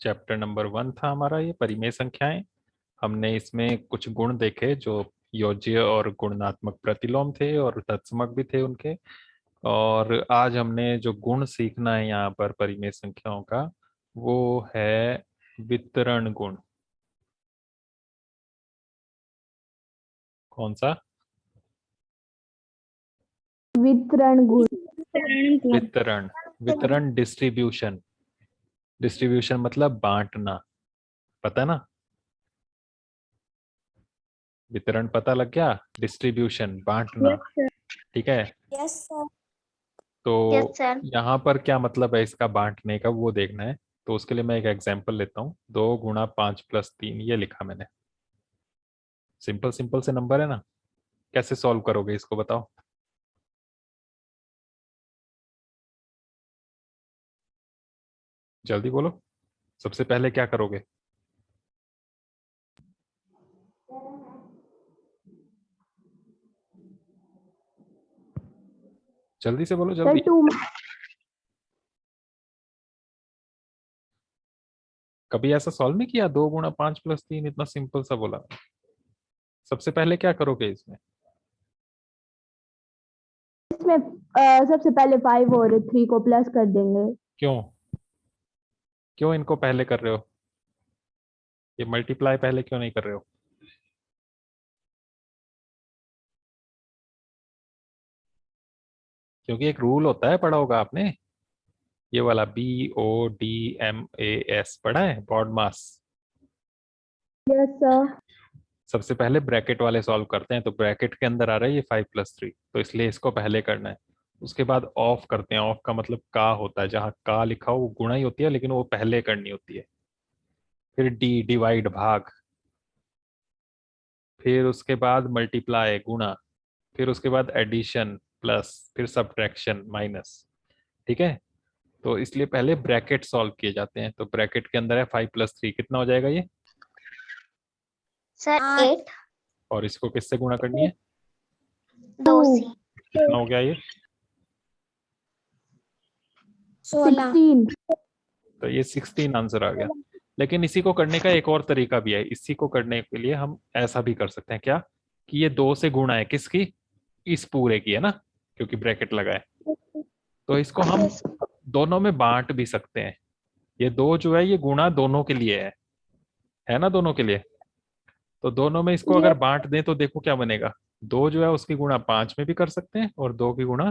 Chapter number 1 था हमारा ये परिमेय संख्याएं। हमने इसमें कुछ गुण देखे जो योज्य और गुणात्मक प्रतिलोम थे और तत्समक भी थे उनके। और आज हमने जो गुण सीखना है यहाँ पर परिमेय संख्याओं का वो है वितरण गुण। कौन सा? वितरण गुण। वितरण। वितरण डिस्ट्रीब्यूशन। डिस्ट्रीब्यूशन मतलब बांटना, पता है ना? वितरण पता लग गया, डिस्ट्रीब्यूशन बांटना। ठीक है, यस सर। तो यस सर। यहाँ पर क्या मतलब है इसका बांटने का वो देखना है। तो उसके लिए मैं एक एग्जांपल लेता हूँ। 2 × 5 + 3 ये लिखा मैंने। सिंपल सिंपल से नंबर है ना, कैसे सॉल्व करोगे इसको बताओ। जल्दी बोलो, सबसे पहले क्या करोगे? जल्दी से बोलो, सर जल्दी। 2 कभी ऐसा सॉल्व नहीं किया? 2 × 5 + 3 इतना सिंपल सा बोला। सबसे पहले क्या करोगे इसमें? इसमें सबसे पहले 5 और 3 को प्लस कर देंगे। क्यों? क्यों इनको पहले कर रहे हो? ये मल्टीप्लाई पहले क्यों नहीं कर रहे हो? क्योंकि एक रूल होता है, पढ़ा होगा आपने, ये वाला BODMAS पढ़ा है, बॉड मास। Yes sir. सबसे पहले ब्रैकेट वाले सॉल्व करते हैं, तो ब्रैकेट के अंदर आ रहा है ये 5 + 3, तो इसलिए इसको पहले करना है। उसके बाद ऑफ करते हैं। ऑफ का मतलब का होता है, जहां का लिखा हो वो गुणा ही होती है, लेकिन वो पहले करनी होती है। फिर डी डिवाइड भाग, फिर उसके बाद मल्टीप्लाई गुणा, फिर उसके बाद एडिशन प्लस, फिर सब्ट्रैक्शन माइनस। ठीक है, तो इसलिए पहले ब्रैकेट सॉल्व किए जाते हैं। तो ब्रैकेट के अंदर है 5 + 3, कितना हो जाएगा ये? सर 8। और इसको किससे गुणा करनी है? 2 से। कितना हो गया ये? 16। 16। तो ये 16 आंसर आ गया। लेकिन इसी को करने का एक और तरीका भी है। इसी को करने के लिए हम ऐसा भी कर सकते हैं, क्या कि ये 2 से गुणा है किसकी? इस पूरे की, है ना, क्योंकि ब्रैकेट लगा है। तो इसको हम दोनों में बांट भी सकते हैं। ये 2 जो है ये गुणा दोनों के लिए है ना, दोनों के लिए। तो दोनों में इसको अगर बांट दें तो देखो क्या बनेगा। 2 जो है उसकी गुणा 5 में भी कर सकते हैं, और 2 की गुणा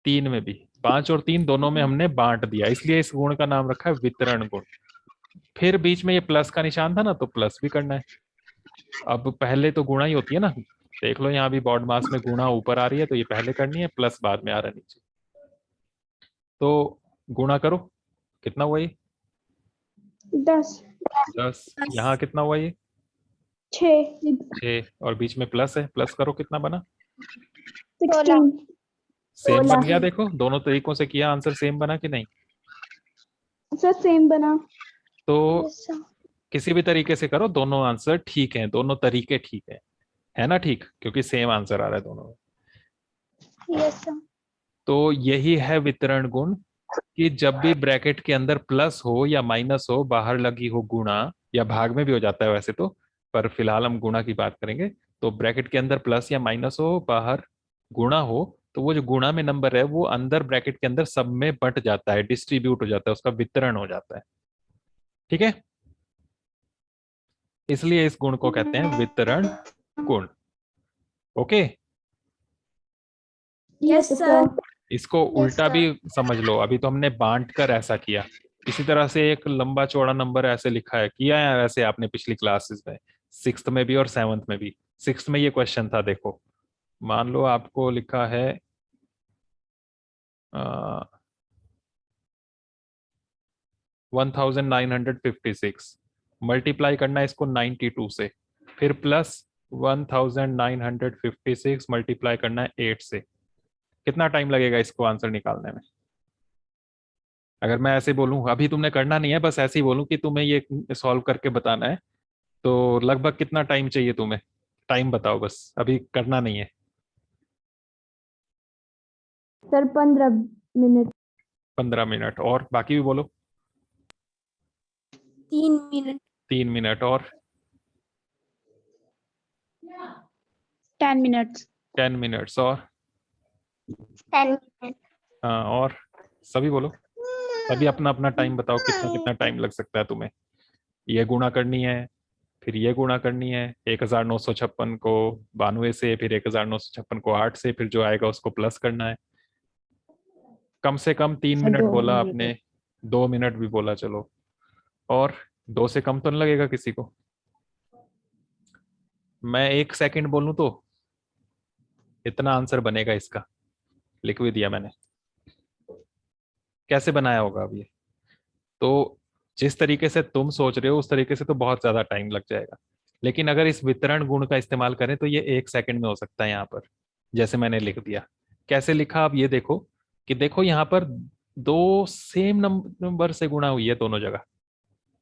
3 में भी। 5 और 3 दोनों में हमने बांट दिया, इसलिए इस गुण का नाम रखा है वितरण गुण। फिर बीच में ये प्लस का निशान था ना, तो प्लस भी करना है। अब पहले तो गुणा ही होती है ना, देख लो यहाँ भी बॉड मास में गुणा ऊपर आ रही है, तो ये पहले करनी है, प्लस बाद में आ रहा है नीचे। तो गुणा करो, कितना हुआ ये? 10। 10। यहाँ कितना हुआ ये? 6। 6। और बीच में प्लस है, प्लस करो, कितना बना? 16। सेम बन 16। गया। देखो दोनों तरीकों से किया, आंसर सेम बना कि नहीं? सर सेम बना। तो किसी भी तरीके से करो, दोनों आंसर ठीक है, दोनों तरीके ठीक है ना? ठीक, क्योंकि सेम आंसर आ रहा है दोनों में। Yes sir. तो यही है वितरण गुण, कि जब भी ब्रैकेट के अंदर प्लस हो या माइनस हो, बाहर लगी हो गुणा, या भाग में भी हो जाता है वैसे तो, पर फिलहाल हम गुणा की बात करेंगे। तो ब्रैकेट के अंदर प्लस या माइनस हो, बाहर गुणा हो, तो वो जो गुणा में नंबर है वो अंदर ब्रैकेट के अंदर सब में बंट जाता है, डिस्ट्रीब्यूट हो जाता है, उसका वितरण हो जाता है। ठीक है, इसलिए इस गुण को कहते हैं वितरण गुण। Okay, yes sir. इसको उल्टा भी समझ लो। अभी तो हमने बांट कर ऐसा किया, इसी तरह से एक लंबा चौड़ा नंबर ऐसे लिखा है, किया है वैसे आपने पिछली क्लासेस में, 6th में भी और 7th में भी। 6th में ये क्वेश्चन था, देखो मान लो आपको लिखा है 1956, मल्टीप्लाई करना है इसको 92 से, फिर प्लस 1956 मल्टीप्लाई करना है 8 से। कितना टाइम लगेगा इसको आंसर निकालने में? अगर मैं ऐसे बोलूं, अभी तुमने करना नहीं है, बस ऐसे ही बोलूं कि तुम्हें ये सॉल्व करके बताना है, तो लगभग कितना टाइम चाहिए तुम्हें? टाइम बताओ, बस अभी करना नहीं है। Sir 15 minute. 15 मिनट, और बाकी भी बोलो। 3 मिनट। 3 मिनट। और 10 minutes. 10 मिनट्स। और 10 मिनट। हाँ, और सभी बोलो, सभी अपना अपना टाइम बताओ, कितना कितना टाइम लग सकता है तुम्हें। ये गुणा करनी है, फिर ये गुणा करनी है 1956 को 92 से, फिर 1956 को 8 से, फिर जो आएगा उसको प्लस करना है। कम से कम 3 मिनट बोला आपने, 2 मिनट भी बोला चलो। और 2 से कम तो नहीं लगेगा किसी को? मैं 1 सेकंड बोलूं तो इतना आंसर बनेगा इसका, लिख भी दिया मैंने। कैसे बनाया होगा अब ये? तो जिस तरीके से तुम सोच रहे हो उस तरीके से तो बहुत ज्यादा टाइम लग जाएगा, लेकिन अगर इस वितरण गुण का इस्तेमाल करें तो ये 1 सेकंड में हो सकता है यहाँ पर, जैसे मैंने लिख दिया। कैसे लिखा अब ये देखो, कि देखो यहाँ पर दो सेम नंबर से गुणा हुई है, दोनों जगह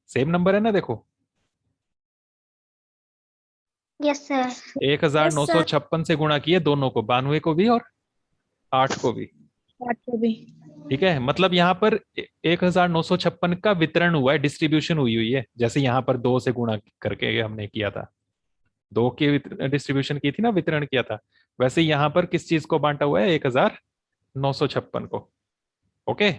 सेम नंबर है ना, देखो यस सर। 1956 से गुणा किए दोनों को, 92 को भी और 8 को भी। 8 को भी। ठीक है, मतलब यहाँ पर 1956 का वितरण हुआ है, डिस्ट्रीब्यूशन हुई हुई है, जैसे यहाँ पर 2 से गुणा करके हमने किया था, 2 की डिस्ट्रीब्यूशन की थी ना, वितरण किया था। वैसे यहाँ पर किस चीज को बांटा हुआ है? 1956 को। Okay,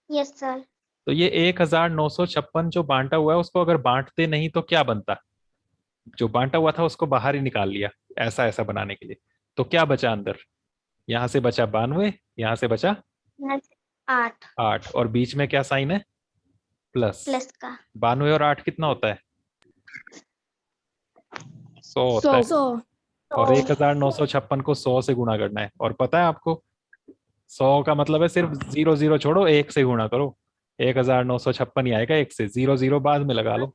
yes sir. तो ये 1956 जो बांटा हुआ है उसको अगर बांटते नहीं तो क्या बनता? जो बांटा हुआ था उसको बाहर ही निकाल लिया ऐसा ऐसा बनाने के लिए, तो क्या बचा अंदर? यहां से बचा 92, यहां से बचा 8 8, और बीच में क्या साइन है? प्लस। प्लस का 92 और 8 कितना होता है? 100 होता है। 100। और 1956 को 100 से गुणा करना है, और पता है आपको 100 का मतलब है सिर्फ 0 0 छोड़ो, 1 से गुणा करो। 1956 ही आएगा, 1 से, 0 0 बाद में लगा लो,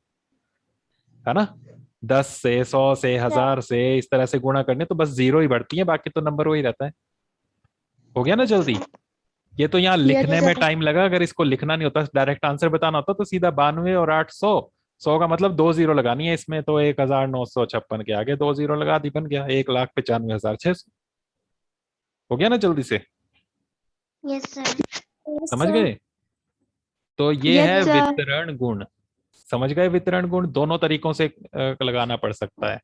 है ना। 10 से, 100 से, 1000 से, इस तरह से गुणा करने तो बस 0 ही बढ़ती है, बाकी तो नंबर वही रहता है। हो गया ना जल्दी? ये तो यहाँ लिखने में टाइम लगा, अगर इसको लिखना नहीं होता, डायरेक्ट आंसर बताना होता तो सीधा 92 और 800, 100 का मतलब 2 जीरो लगानी है इसमें, तो 1956 के आगे 2 जीरो लगा दी, बन गया 1,95,600। हो गया ना जल्दी से? Yes sir. समझ गए? तो ये Yes, है sir. वितरण गुण। समझ गए? वितरण गुण दोनों तरीकों से लगाना पड़ सकता है।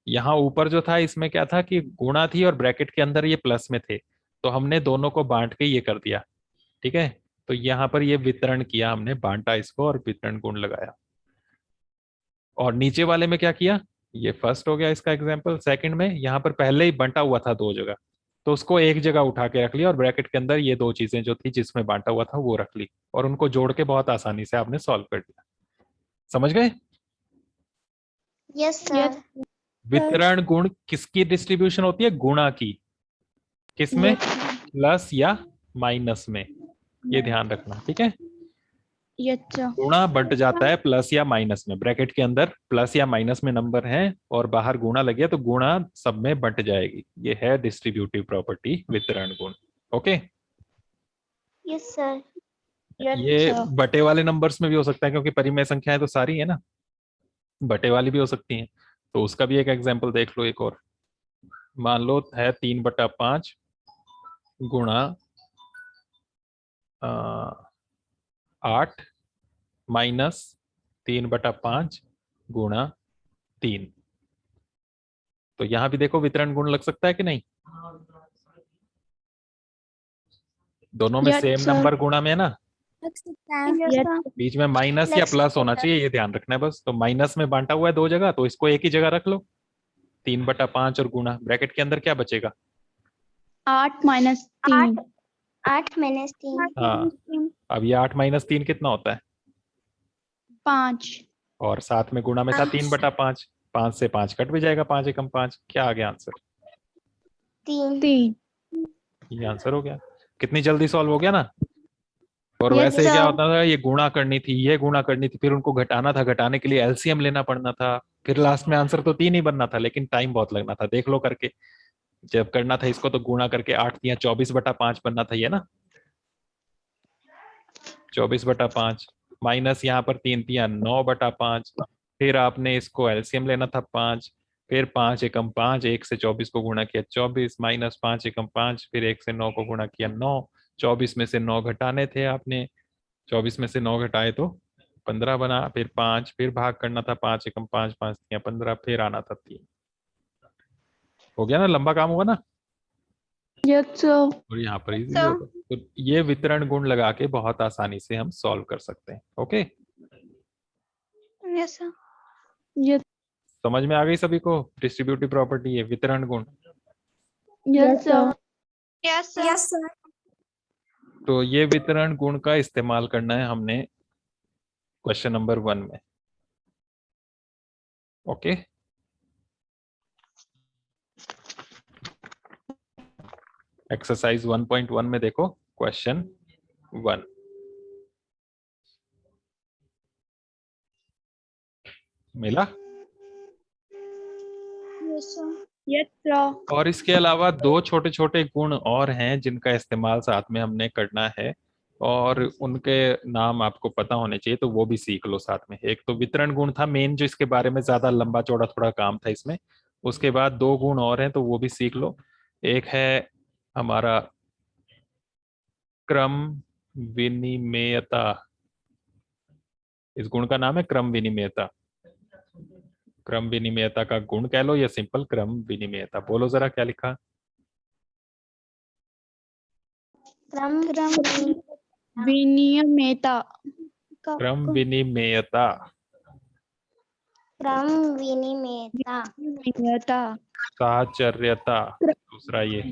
यहाँ ऊपर जो था इसमें क्या था कि गुणा थी और ब्रैकेट के अंदर ये प्लस में थे, तो हमने दोनों को बांट के ये कर दिया। ठीक है, तो यहाँ पर ये वितरण किया हमने, बांटा इसको और वितरण गुण लगाया। और नीचे वाले में क्या किया? ये फर्स्ट हो गया इसका एग्जाम्पल। सेकंड में यहाँ पर पहले ही बंटा हुआ था 2 जगह, तो उसको एक जगह उठा के रख लिया और ब्रैकेट के अंदर ये 2 चीजें जो थी जिसमें बांटा हुआ था वो रख ली, और उनको जोड़ के बहुत आसानी से आपने सॉल्व कर दिया। समझ गए? Yes sir. वितरण गुण किसकी डिस्ट्रीब्यूशन होती है? गुणा की। किसमें? प्लस या माइनस में, ये ध्यान रखना। ठीक है, Yes, sir. गुणा बंट जाता है प्लस या माइनस में, ब्रैकेट के अंदर प्लस या माइनस में नंबर है और बाहर गुणा लग गया तो गुणा सब में बंट जाएगी। ये है डिस्ट्रीब्यूटिव प्रॉपर्टी, वितरण गुण। Okay, yes sir. ये बटे वाले नंबर्स में भी हो सकता है, क्योंकि परिमेय संख्याएं तो सारी है ना, बटे वाली भी हो सकती हैं। तो उसका भी एक एग्जाम्पल देख लो एक और। मान लो है 3/5 गुणा 8 माइनस 3/5 गुणा 3। तो यहां भी देखो वितरण गुण लग सकता है कि नहीं? दोनों में Yes, सेम sir. नंबर गुणा में है ना, लग सकता है। Yes, बीच में माइनस लग या प्लस सकता होना है। चाहिए, ये ध्यान रखना है बस। तो माइनस में बांटा हुआ है 2 जगह, तो इसको एक ही जगह रख लो, 3/5 और गुणा, ब्रैकेट के अंदर क्या बचेगा? 8 minus 3. 8 माइनस 3। हाँ, अब ये 8 माइनस 3 कितना होता है? 5. और साथ में गुणा में था 3/5, 5 से 5 कट भी जाएगा, 5 एकम 5। क्या आ गया आंसर? 3. ये आंसर हो गया। कितनी जल्दी सॉल्व हो गया ना। और Yes, वैसे क्या sir. होता था, ये गुणा करनी थी, ये गुणा करनी थी, फिर उनको घटाना था, घटाने के लिए एलसीएम लेना पड़ना था, फिर लास्ट में आंसर तो 3 ही बनना था, लेकिन टाइम बहुत लगना था। देख लो करके, जब करना था इसको तो गुणा करके 8 या 24/5 बनना था, ये ना 24/5 माइनस यहाँ पर 3 तिया 9/5, फिर आपने इसको एलसीएम लेना था 5, फिर 5 एकम 5, 1 से 24 को गुणा किया 24, माइनस 5 एकम 5, फिर 1 से 9 को गुणा किया 9, 24 में से 9 घटाने थे आपने, 24 में से 9 घटाए तो 15 बना, फिर 5, फिर भाग करना था, 5 एकम 5, 5 तिया 15, फिर आना था 3। हो गया ना, लंबा काम हुआ ना। Yes sir. और यहाँ पर इजी होगा, तो ये वितरण गुण लगा के बहुत आसानी से हम सॉल्व कर सकते हैं। Okay, yes sir. यस समझ में आ गई सभी को? डिस्ट्रीब्यूटिव प्रॉपर्टी है वितरण गुण। Yes sir. Yes sir. Yes sir. तो ये वितरण गुण का इस्तेमाल करना है हमने क्वेश्चन नंबर 1 में। ओके, एक्सरसाइज 1.1 में देखो क्वेश्चन 1। मिला? Yes sir. Yes sir. और इसके अलावा दो छोटे छोटे गुण और हैं जिनका इस्तेमाल साथ में हमने करना है, और उनके नाम आपको पता होने चाहिए, तो वो भी सीख लो साथ में। एक तो वितरण गुण था मेन, जो इसके बारे में ज्यादा लंबा चौड़ा थोड़ा काम था इसमें। उसके बाद दो गुण और हैं, तो वो भी सीख लो। एक है हमारा क्रम विनिमेयता। इस गुण का नाम है क्रम विनिमेयता। क्रम विनिमेयता का गुण कह लो या सिंपल क्रम विनिमेयता। बोलो जरा क्या लिखा? क्रम विनियमिता। क्रम विनिमेयता। क्रम विनिमेयता। विनियमिता। साहचर्यता। दूसरा ये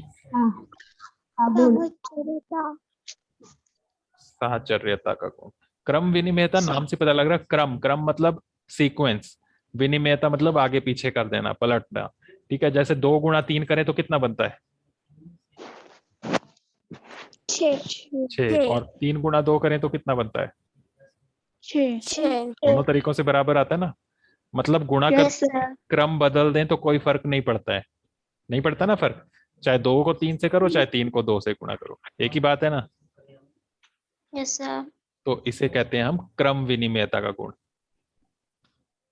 साहचर्यता का गुण। क्रम विनिमेयता नाम से पता लग रहा है, क्रम क्रम मतलब सीक्वेंस, विनिमेयता मतलब आगे पीछे कर देना, पलटना। ठीक है, जैसे 2 गुणा 3 करें तो कितना बनता है? 6। और 3 गुणा 2 करें तो कितना बनता है? 6। दोनों तरीकों से बराबर आता है ना। मतलब गुणा कर क्रम बदल दें तो कोई फर्क नहीं पड़ता है। नहीं पड़ता ना फर्क, चाहे 2 को 3 से करो, चाहे 3 को 2 से गुणा करो, एक ही बात है ना। Yes sir. तो इसे कहते हैं हम क्रम विनिमेयता का गुण।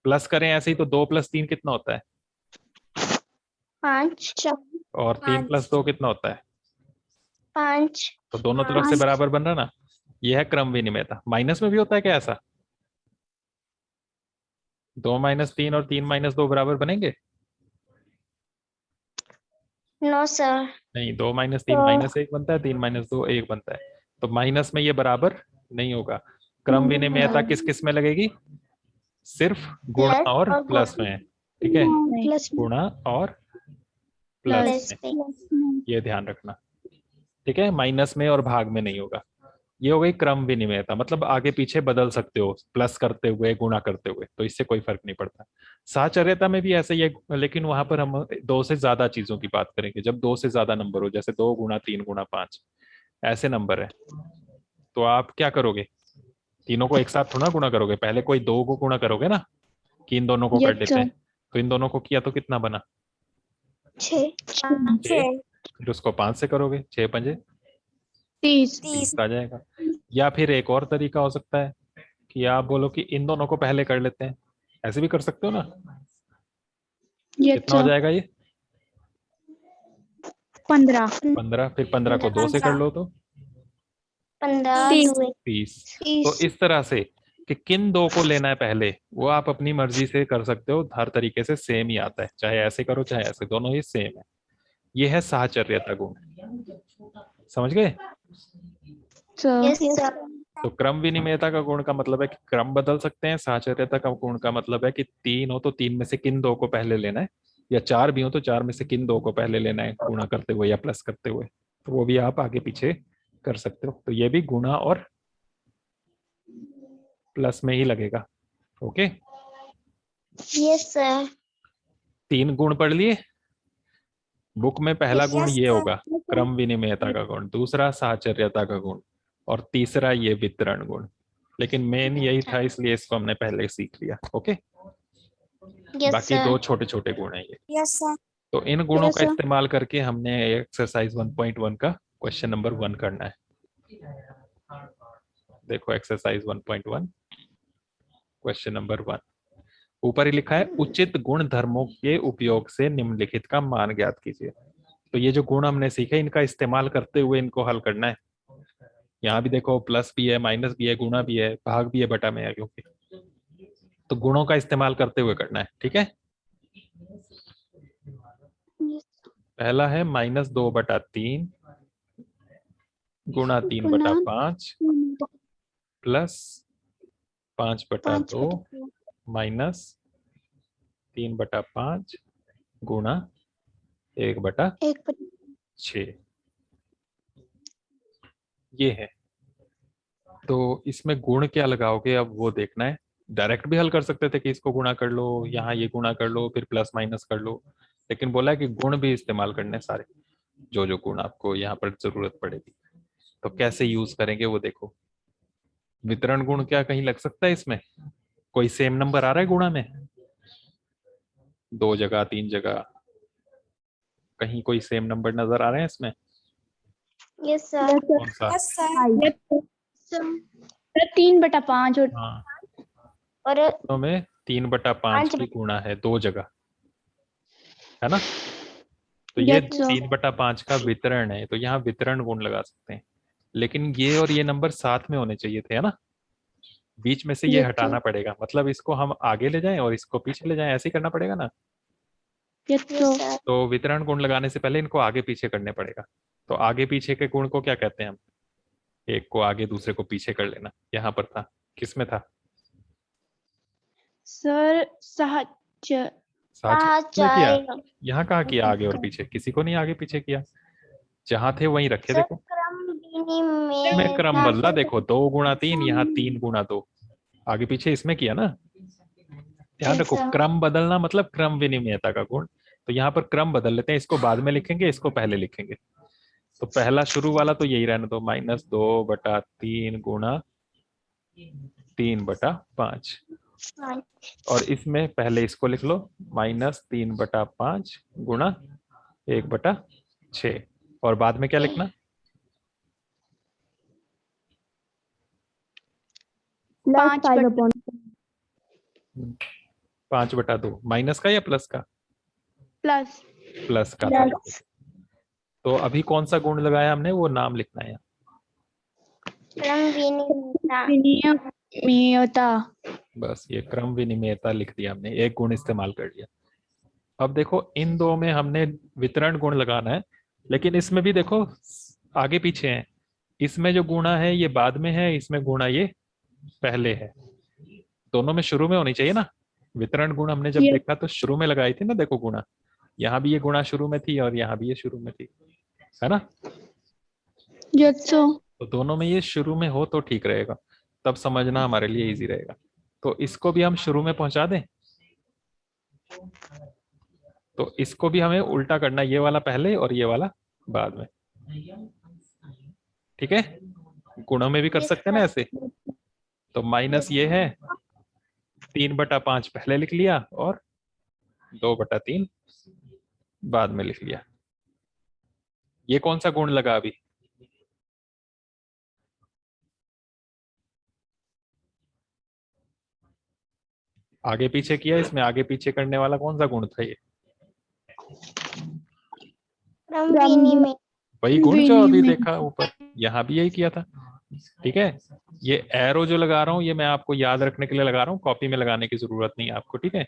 प्लस करें ऐसे ही तो 2 + 3 कितना होता है? 5। और 3 + 2 कितना होता है? 5। तो दोनों तरफ से बराबर बन रहा ना। यह है क्रम विनिमेयता। माइनस में भी होता है क्या ऐसा? 2 - 3 और 3 - 2 बराबर बनेंगे? No sir. नहीं, 2 - 3 -1 बनता है, 3 - 2 1 बनता है। तो माइनस में ये बराबर नहीं होगा। क्रम विनिमेयता किस किस में लगेगी? सिर्फ गुणा और प्लस में। ठीक है, प्लस गुणा और प्लस में, ये ध्यान रखना। ठीक है, माइनस में और भाग में नहीं होगा। ये हो गई क्रम विनिमेयता, मतलब आगे पीछे बदल सकते हो, प्लस करते हुए गुणा करते हुए, तो इससे कोई फर्क नहीं पड़ता। साहचर्यता में भी ऐसे ही है, लेकिन वहां पर हम 2 से ज्यादा चीजों की बात करेंगे। जब 2 से ज्यादा नंबर हो, जैसे 2 गुणा 3 गुणा 5 ऐसे नंबर है, तो आप क्या करोगे? तीनों को एक साथ थोड़ा गुणा करोगे, पहले कोई 2 को गुणा करोगे ना, कि इन दोनों को कर लेते हैं। तो इन दोनों को किया तो कितना बना? 6। 6। फिर उसको 5 से करोगे, 6 × 5 = 30 आ जाएगा। या फिर एक और तरीका हो सकता है कि आप बोलो कि इन दोनों को पहले कर लेते हैं, ऐसे भी कर सकते हो ना। कितना हो जाएगा ये? 15। 15। फिर 15 को 2 से कर लो तो 15 30। तो इस तरह से कि किन 2 को लेना है पहले, वो आप अपनी मर्जी से कर सकते हो। हर तरीके से सेम ही आता है, चाहे ऐसे करो चाहे ऐसे, दोनों ही सेम है। ये है साहचर्यता गुण। समझ गए? Yes sir. तो क्रम विनिमेयता का गुण का मतलब है कि क्रम बदल सकते हैं। साहचर्यता का गुण का मतलब है कि 3 हो तो 3 में से किन 2 को पहले लेना है, या 4 भी हो तो 4 में से किन 2 को पहले लेना है, गुणा करते हुए या प्लस करते हुए। तो वो भी आप आगे पीछे कर सकते हो। तो ये भी गुणा और प्लस में ही लगेगा। Okay, yes sir. 3 गुण पढ़ लिए। बुक में पहला गुण ये होगा Yes, क्रम विनिमेयता का गुण, दूसरा साहचर्यता का गुण, और तीसरा ये वितरण गुण। लेकिन मेन यही था, इसलिए इसको हमने पहले सीख लिया। ओके, बाकी 2 छोटे छोटे गुण हैं ये। Yes sir. तो इन गुणों का इस्तेमाल करके हमने एक्सरसाइज 1.1 का क्वेश्चन नंबर 1 करना है। देखो एक्सरसाइज 1.1 क्वेश्चन नंबर 1। ऊपर ही लिखा है उचित गुण धर्मों के उपयोग से निम्नलिखित का मान ज्ञात कीजिए। तो ये जो गुण हमने सीखे, इनका इस्तेमाल करते हुए इनको हल करना है। यहाँ भी देखो प्लस भी है, माइनस भी है, गुणा भी है, भाग भी है, बटा में है, क्योंकि तो गुणों का इस्तेमाल करते हुए करना है, ठीक है। पहला है -2/3 गुणा 3/5 प्लस 5/2 माइनस 3/5 गुणा 1/6 ये है। तो इसमें गुण क्या लगाओगे अब वो देखना है। डायरेक्ट भी हल कर सकते थे कि इसको गुणा कर लो, यहाँ ये गुणा कर लो, फिर प्लस माइनस कर लो, लेकिन बोला है कि गुण भी इस्तेमाल करने सारे, जो जो गुण आपको यहाँ पर जरूरत पड़ेगी। तो कैसे यूज करेंगे वो देखो। वितरण गुण क्या कहीं लग सकता है इसमें? कोई सेम नंबर आ रहा है गुणा में? 2 जगह 3 जगह कहीं कोई सेम नंबर नजर आ रहे हैं इसमें? Yes sir. कौन सा? 3/5 और हाँ, और तो में 3/5 की गुणा है 2 जगह, है ना। तो ये 3/5 का वितरण है, तो यहाँ वितरण गुण लगा सकते हैं। लेकिन ये और ये नंबर साथ में होने चाहिए थे, है ना। बीच में से ये हटाना पड़ेगा, मतलब इसको हम आगे ले जाएं और इसको पीछे ले जाएं, ऐसे ही करना पड़ेगा ना। तो वितरण गुण लगाने से पहले इनको आगे पीछे करने पड़ेगा। तो आगे पीछे के गुण को क्या कहते हैं हम? एक को आगे दूसरे को पीछे कर लेना। यहाँ पर था, किसमें था? सर साहचर्य साहचर्य में किया। यहाँ कहाँ किया आगे और पीछे? किसी को नहीं आगे पीछे किया, जहां थे वहीं रखे। देखो इसमें क्रम बदला, देखो 2 गुणा 3, यहाँ 3 गुणा 2, आगे पीछे इसमें किया ना। ध्यान रखो, क्रम बदलना मतलब क्रम विनिमयता का गुण। तो यहाँ पर क्रम बदल लेते हैं, इसको बाद में लिखेंगे, इसको पहले लिखेंगे। तो पहला शुरू वाला तो यही रहने दो, -2/3 गुणा 3/5। और इसमें पहले इसको लिख लो, -3/5 गुणा 1/6। और बाद में क्या लिखना? +5/2 5/2 माइनस का या प्लस का? प्लस प्लस का। तो अभी कौन सा गुण लगाया हमने, वो नाम लिखना है। विनिमयता। बस ये क्रम विनिमयता लिख दिया हमने, एक गुण इस्तेमाल कर लिया। अब देखो इन दो में हमने वितरण गुण लगाना है, लेकिन इसमें भी देखो आगे पीछे है। इसमें जो गुणा है ये बाद में है, इसमें गुणा ये पहले है। दोनों में शुरू में होनी चाहिए ना। वितरण गुण हमने जब देखा तो शुरू में लगाई थी ना, देखो गुणा। यहाँ भी ये गुणा शुरू में थी और यहाँ भी ये शुरू में थी, है ना। तो दोनों में ये शुरू में हो तो ठीक रहेगा, तब समझना हमारे लिए इजी रहेगा। तो इसको भी हम शुरू में पहुंचा दें। तो इसको भी हमें उल्टा करना, ये वाला पहले और ये वाला बाद में, ठीक है। गुणों में भी कर सकते हैं ना ऐसे। तो माइनस ये है, 3/5 पहले लिख लिया और 2/3 बाद में लिख लिया। ये कौन सा गुण लगा अभी? आगे पीछे किया, इसमें आगे पीछे करने वाला कौन सा गुण था ये? वही गुण जो अभी देखा ऊपर, यहाँ भी यही किया था, ठीक है। ये एरो जो लगा रहा हूँ ये मैं आपको याद रखने के लिए लगा रहा हूँ, कॉपी में लगाने की जरूरत नहीं है आपको, ठीक है।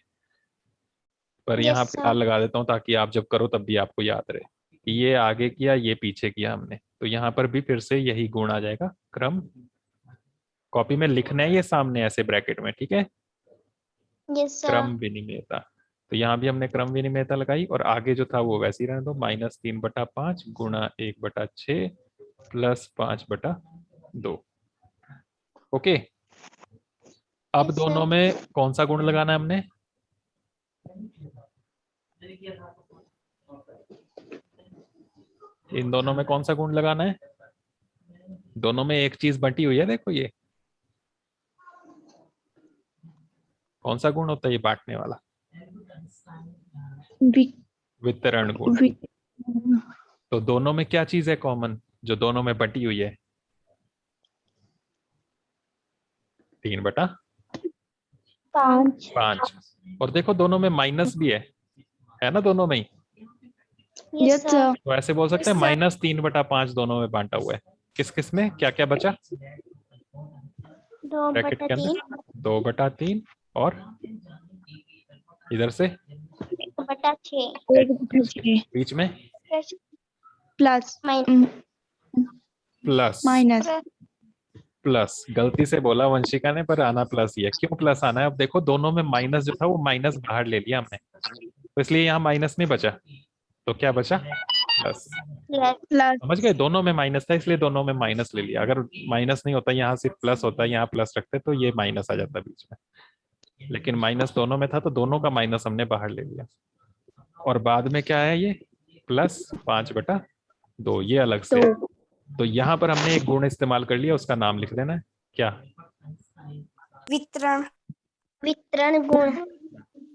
पर यहाँ पे याद लगा देता हूँ ताकि आप जब करो तब भी आपको याद रहे कि ये आगे किया ये पीछे किया हमने। तो यहाँ पर भी फिर से यही गुण आ जाएगा, क्रम। कॉपी में लिखना है ये सामने ऐसे ब्रैकेट में, ठीक है। क्रम विनिमयता। तो यहाँ भी हमने क्रम विनिमयता लगाई और आगे जो था वो वैसे ही रहने दो, -3/5 गुणा 1/6 प्लस 5/2। ओके। अब दोनों में कौन सा गुण लगाना है हमने? इन दोनों में कौन सा गुण लगाना है? दोनों में एक चीज बंटी हुई है, देखो ये कौन सा गुण होता है, ये बांटने वाला? वितरण गुण। तो दोनों में क्या चीज है कॉमन जो दोनों में बटी हुई है? 3/5। और देखो दोनों में माइनस भी है ना, दोनों में ही। तो ऐसे बोल सकते हैं -3/5 दोनों में बांटा हुआ है। किस किस में क्या क्या बचा? ब्रैकेट के अंदर 2/3 और इधर से 1/6 बीच में प्लस प्लस माइनस प्लस गलती से बोला वंशिका ने, पर आना प्लस ही है। क्यों प्लस आना है? अब देखो दोनों में माइनस जो था वो माइनस बाहर ले लिया हमने, तो इसलिए यहाँ माइनस नहीं बचा, तो क्या बचा? प्लस। प्लस समझ गए? दोनों में माइनस था इसलिए दोनों में माइनस ले लिया। अगर माइनस नहीं होता, यहाँ सिर्फ प्लस होता, यहाँ प्लस रखते तो ये माइनस आ जाता बीच में, लेकिन माइनस दोनों में था तो दोनों का माइनस हमने बाहर ले लिया। और बाद में क्या है? ये प्लस 5/2, ये अलग से। तो यहाँ पर हमने एक गुण इस्तेमाल कर लिया, उसका नाम लिख देना है क्या? वितरण गुण।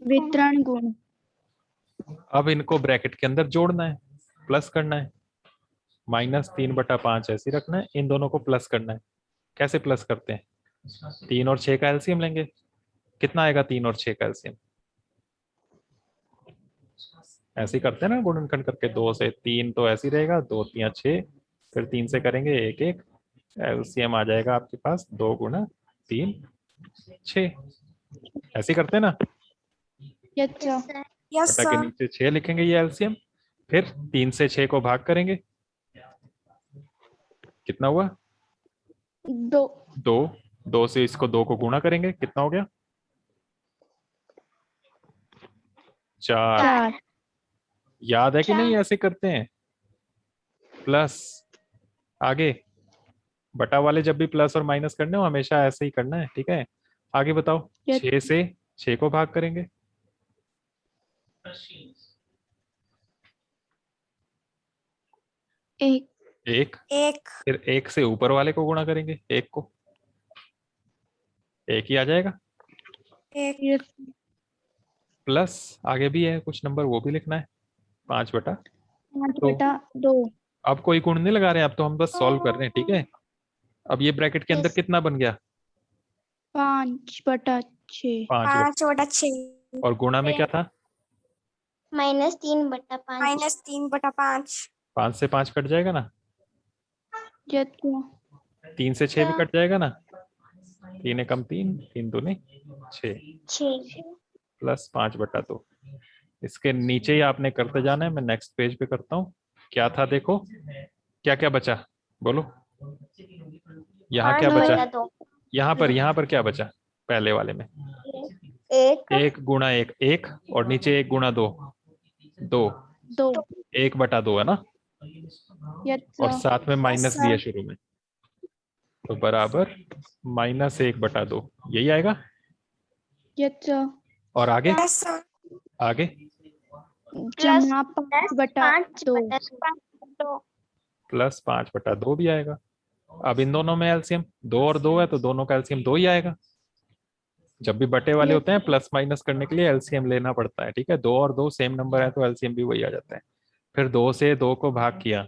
वितरण गुण। अब इनको ब्रैकेट के अंदर जोड़ना है, प्लस करना है। -3/5 ऐसे रखना है, इन दोनों को प्लस करना है। कैसे प्लस करते हैं? 3 और 6 का एलसीएम लेंगे। कितना आएगा 3 और 6 का एलसीएम? ऐसे ही करते हैं ना गुणनखंड करके, 2 से 3 तो ऐसे ही रहेगा, 2 3 6, फिर 3 से करेंगे 1 1, एलसीएम आ जाएगा आपके पास 2 × 3 6। ऐसे ही करते हैं ना। बटा के नीचे 6 लिखेंगे, ये एलसीएम। फिर 3 से 6 को भाग करेंगे, कितना हुआ? 2। 2 से इसको 2 को गुणा करेंगे, कितना हो गया? 4। याद है कि नहीं? ऐसे करते हैं। प्लस आगे बटा वाले जब भी प्लस और माइनस करने हो हमेशा ऐसे ही करना है, ठीक है? आगे बताओ। 6 से 6 को भाग करेंगे, एक। फिर 1 से ऊपर वाले को गुणा करेंगे, 1 को, 1 ही आ जाएगा। प्लस आगे भी है कुछ नंबर, वो भी लिखना है। 5/2। अब कोई गुण नहीं लगा रहे हैं, अब तो हम बस सॉल्व कर रहे हैं, ठीक है? अब ये ब्रैकेट के अंदर कितना बन गया? 5/6। 5/6 और गुणा में क्या था? -3/5 5 से 5 कट जाएगा ना, 3 से 6 भी कट जाएगा ना, 3 एकम 3, 3 दूनी 6, प्लस 5/2। इसके नीचे ही आपने करते जाना है, मैं नेक्स्ट पेज पे करता हूँ। क्या था देखो, क्या क्या बचा बोलो। यहाँ क्या बचा? यहाँ पर क्या बचा? पहले वाले में 1 × 1 1, और नीचे 1 × 2 2, 1/2 है ना। और साथ में माइनस दिया शुरू में, तो बराबर -1/2, यही आएगा। और आगे आगे जमा 5/2 प्लस 5/2 भी आएगा। अब इन दोनों में एलसीएम 2 और 2 है, तो दोनों का एलसीएम 2 ही आएगा। जब भी बटे वाले होते हैं प्लस माइनस करने के लिए एलसीएम लेना पड़ता है, ठीक है? 2 और 2 सेम नंबर है तो एलसीएम भी वही आ जाता है। फिर 2 से 2 को भाग किया,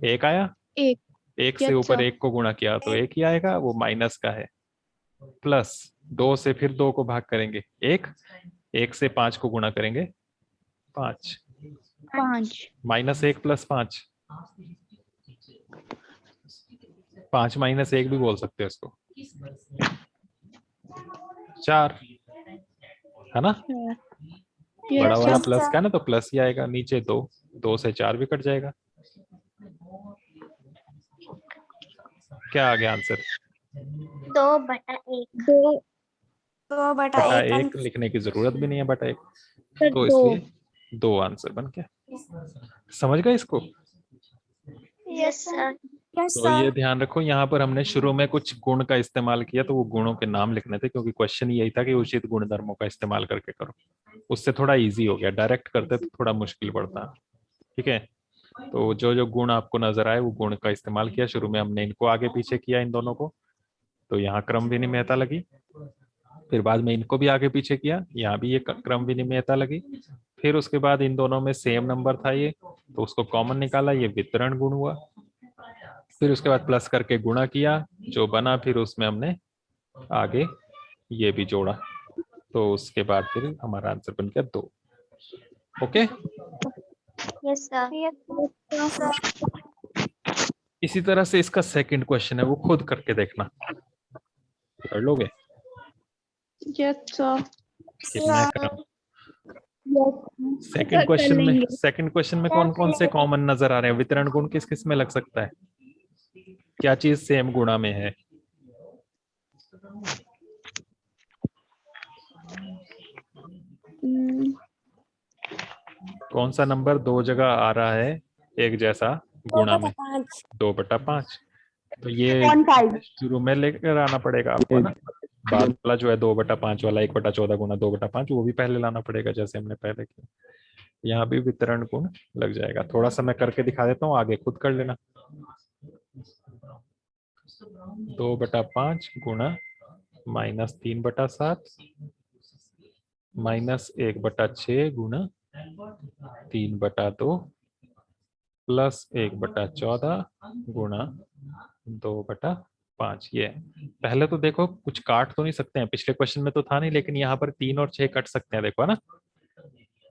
1 आया। 1 से ऊपर 1 को गुणा किया तो 1 ही आएगा, वो माइनस का है। प्लस 2 से फिर 2 को भाग करेंगे 1, 1 से 5 को गुणा करेंगे 5, -1 + 5, 5 - 1 भी बोल सकते हो इसको, 4 है ना। बड़ा वाला प्लस का है ना, तो प्लस ही आएगा। नीचे 2, 2 से 4 भी कट जाएगा। क्या आ गया आंसर? 2/1 2/1 लिखने की जरूरत भी नहीं है, बटा 1, तो इसलिए 2 आंसर बन गया। समझ गए इसको? Yes sir. तो ये ध्यान रखो, यहाँ पर हमने शुरू में कुछ गुण का इस्तेमाल किया, तो वो गुणों के नाम लिखने थे, क्योंकि क्वेश्चन यही था कि उचित गुणधर्मों का इस्तेमाल करके करो। उससे थोड़ा इजी हो गया, डायरेक्ट करते तो थोड़ा मुश्किल पड़ता, ठीक है? तो जो जो गुण आपको नजर आए वो गुण का इस्तेमाल किया। शुरू में हमने इनको आगे पीछे किया, इन दोनों को, तो यहाँ क्रम विनिमयता लगी। फिर बाद में इनको भी आगे पीछे किया, यहाँ भी ये क्रम विनिमयता लगी। फिर उसके बाद इन दोनों में सेम नंबर था ये, तो उसको कॉमन निकाला, ये वितरण गुण हुआ। फिर उसके बाद प्लस करके गुणा किया, जो बना फिर उसमें हमने आगे ये भी जोड़ा, तो उसके बाद फिर हमारा आंसर बन गया 2। Okay, yes sir. इसी तरह से इसका सेकंड क्वेश्चन है, वो खुद करके देखना, कर लोगे? Yes sir. कितना है क्रम? यस सेकंड क्वेश्चन में कौन कौन से कॉमन नजर आ रहे हैं? वितरण गुण किस किस में लग सकता है? क्या चीज सेम गुणा में है? कौन सा नंबर दो जगह आ रहा है एक जैसा गुणा में? 2/5। तो ये शुरू में लेकर आना पड़ेगा आपको ना। बाद वाला जो है 2/5 वाला 1/14 गुना 2/5 वो भी पहले लाना पड़ेगा जैसे हमने पहले किया। यहाँ भी वितरण गुण लग जाएगा। थोड़ा सा मैं करके दिखा देता हूँ, आगे खुद कर लेना। 2/5 गुणा -3/7 -1/6 गुणा 3/2 प्लस 1/14 गुणा 2/5। ये पहले तो देखो कुछ काट तो नहीं सकते हैं, पिछले क्वेश्चन में तो था नहीं, लेकिन यहाँ पर 3 और 6 कट सकते हैं, देखो है ना।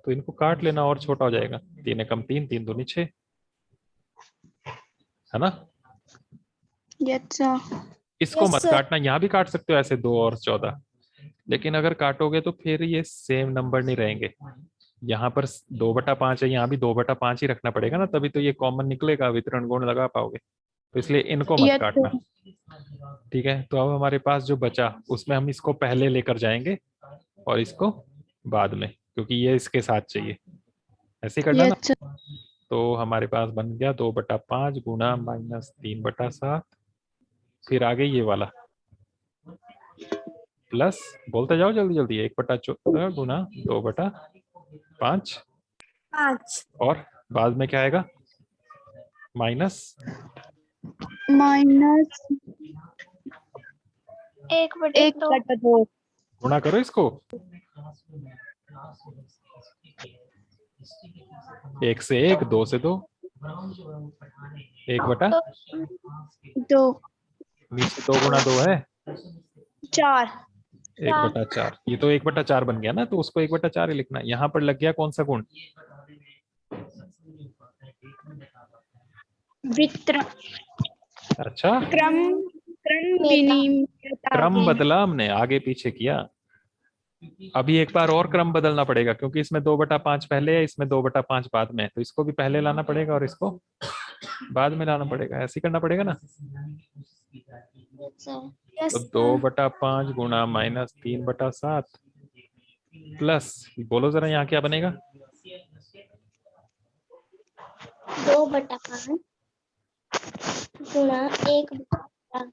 तो इनको काट लेना और छोटा हो जाएगा। 3 एकम 3, 3 दूनी 6, है ना। Yes sir. इसको मत काटना, यहाँ भी काट सकते हो ऐसे 2 और 14, लेकिन अगर काटोगे तो फिर ये सेम नंबर नहीं रहेंगे। यहाँ पर 2/5 है, यहाँ भी 2/5 ही रखना पड़ेगा ना, तभी तो ये कॉमन निकलेगा, वितरण गुण लगा पाओगे। तो इसलिए इनको मत काटना, ठीक है। तो अब हमारे पास जो बचा उसमें हम इसको पहले लेकर जाएंगे और इसको बाद में, क्योंकि ये इसके साथ चाहिए, ऐसे ही करना ना। तो हमारे पास बन गया 2/5 गुणा -3/7, फिर आगे ये वाला प्लस, बोलते जाओ जल्दी जल्दी, 1/14 गुणा 2/5, और बाद में क्या आएगा? माइनस 1/2। गुणा करो इसको, 1 से 1, 2 से 2, 1/2, नीचे 2 गुणा 2 है 4। 1/4। ये तो 1/4 बन गया ना, तो उसको 1/4 ही लिखना। यहाँ पर लग गया कौन सा गुण? वितरण। अच्छा, क्रम बदला हमने, आगे पीछे किया। अभी एक बार और क्रम बदलना पड़ेगा, क्योंकि इसमें 2/5 पहले है, इसमें 2/5 बाद में है, तो इसको भी पहले लाना पड़ेगा और इसको बाद में लाना पड़ेगा, ऐसे करना पड़ेगा ना। तो 2/5 गुणा -3/7 प्लस, बोलो जरा यहाँ क्या बनेगा? 2/5 गुणा 1/4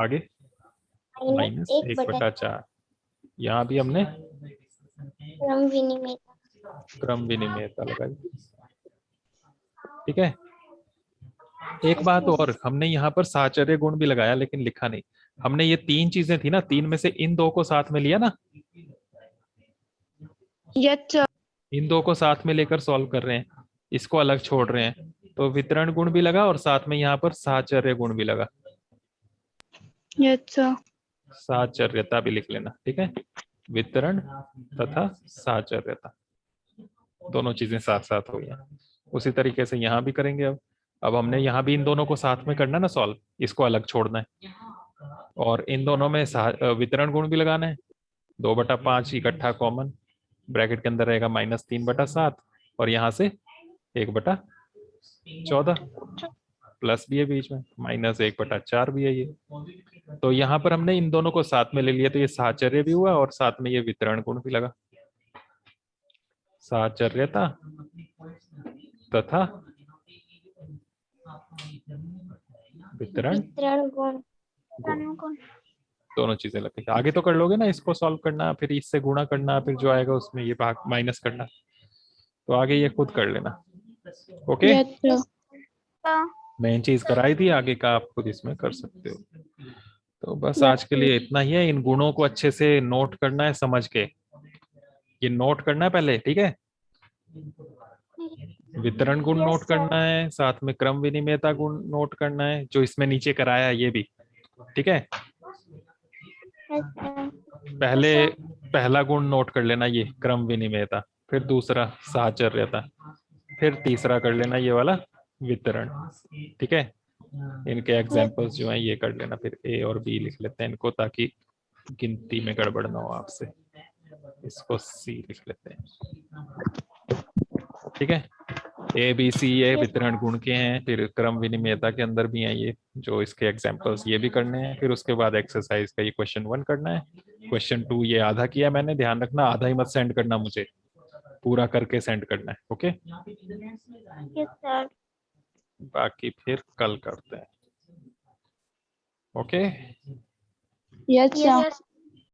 आगे -1/4। यहाँ भी हमने क्रम विनिमेयता लगाई, ठीक है। एक बात और, हमने यहाँ पर साहचर्य गुण भी लगाया, लेकिन लिखा नहीं। हमने ये 3 चीजें थी ना, 3 में से इन 2 को साथ में लिया ना। इन 2 को साथ में लेकर सॉल्व कर रहे हैं, इसको अलग छोड़ रहे हैं, तो वितरण गुण भी लगा और साथ में यहाँ पर साहचर्य गुण भी लगा। साहचर्यता भी लिख लेना, ठीक है। वितरण तथा साहचर्यता, दोनों चीजें साथ साथ हो गई। उसी तरीके से यहाँ भी करेंगे। अब हमने यहाँ भी इन दोनों को साथ में करना है ना सॉल्व, इसको अलग छोड़ना है और इन दोनों में वितरण गुण भी लगाना है। 2/5 इकट्ठा कॉमन, ब्रैकेट के अंदर रहेगा -3/7, और यहाँ से 1/14 प्लस भी है बीच में, -1/4 भी है ये। तो यहाँ पर हमने इन दोनों को साथ में ले लिया, तो ये साहचर्य भी हुआ और साथ में ये वितरण गुण भी लगा। साहचर्यता तथा वितरण गुण, दोनों चीजें लगती है। आगे तो कर लोगे ना, इसको सॉल्व करना, फिर इससे गुणा करना, फिर जो आएगा उसमें ये भाग माइनस करना, तो आगे ये खुद कर लेना। ओके, मेन चीज कराई थी, आगे का आप खुद इसमें कर सकते हो। तो बस आज के लिए इतना ही है। इन गुणों को अच्छे से नोट करना है, समझ के ये नोट करना है पहले, ठीक है। वितरण गुण नोट करना है, साथ में क्रम विनिमेयता गुण नोट करना है, जो इसमें नीचे कराया है ये भी, ठीक है। पहले पहला गुण नोट कर लेना, ये क्रम विनिमेयता, फिर दूसरा साहचर्यता, फिर तीसरा कर लेना ये वाला वितरण, ठीक है। इनके एग्जांपल्स जो हैं ये कर लेना, फिर ए और बी लिख लेते हैं इनको, ताकि गिनती में गड़बड़ ना हो आपसे। इसको सी लिख लेते हैं, ठीक है। ए बी सी ये वितरण गुण के हैं, फिर क्रम विनिमेयता के अंदर भी हैं ये, जो इसके एग्जांपल्स ये भी करने हैं। फिर उसके बाद एक्सरसाइज का ये क्वेश्चन 1 करना है। क्वेश्चन 2 ये आधा किया मैंने, ध्यान रखना आधा ही मत सेंड करना, मुझे पूरा करके सेंड करना है, ओके। Yes sir. बाकी फिर कल करते हैं, ओके। Yes yes